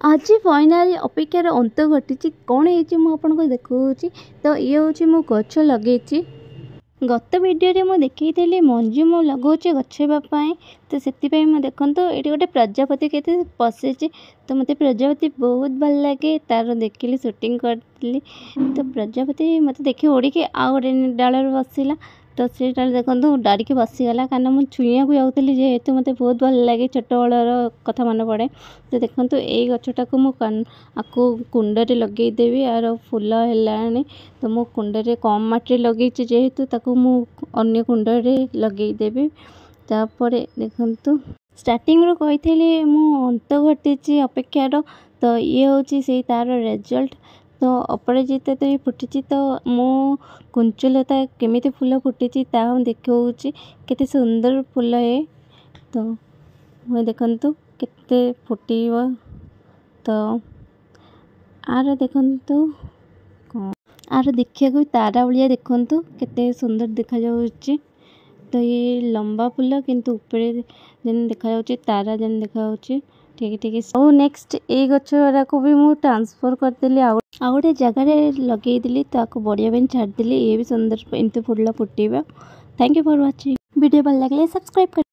आज फाइनाली अपेक्षार अंत घटी कौन है देखा तो ये हूँ मो गच लगे गत वीडियो मुझे देखी मंजू मु लगाऊे गछापी तो से देखो ये गोटे प्रजापति के पशे तो मत प्रजापति बहुत भल लगे तार देखिली शूटिंग करी तो प्रजापति मत देखिए उड़ी आउ गोटे डाल बसला तो से देखो डरिकी बसीगला कारण मुझे छुआ को जाऊँगी जेहेतु मत बहुत भल लगे छोट बड़र कथा मन पड़े तो देखो यही गछटा को मुझे कुंडे लगेदेवी यार फूल है तो मो कुंडे कम माटी लगे जेहेतु ताकू अन्य कुंडे लगेदेवी तापर देखु स्टार्टिंग रू कही मु अंत घटी अपेक्षार तो ये हूँ से तार रिजल्ट तो अपराजिता तो ये फुटी तो मो कुंचलता केमी फूल फुटी देखा केते सुंदर फूल है तो मुझे देखु केते फुट तो आर देखु आर देखा भी तारा भाया देखु केते सुंदर देखा जाउछि तो ये लंबा फूल किंतु ऊपर जेन देखा तारा जेन देखा ठीक ठीक और नेक्स्ट ये गछरा को भी मुझे ट्रांसफर करदेली आ गोटे जगार लगेदी तो बढ़िया छाड़देली ये भी सुंदर एमती फूल फुटेबा। Thank you for watching video भल लगे सब्सक्राइब कर।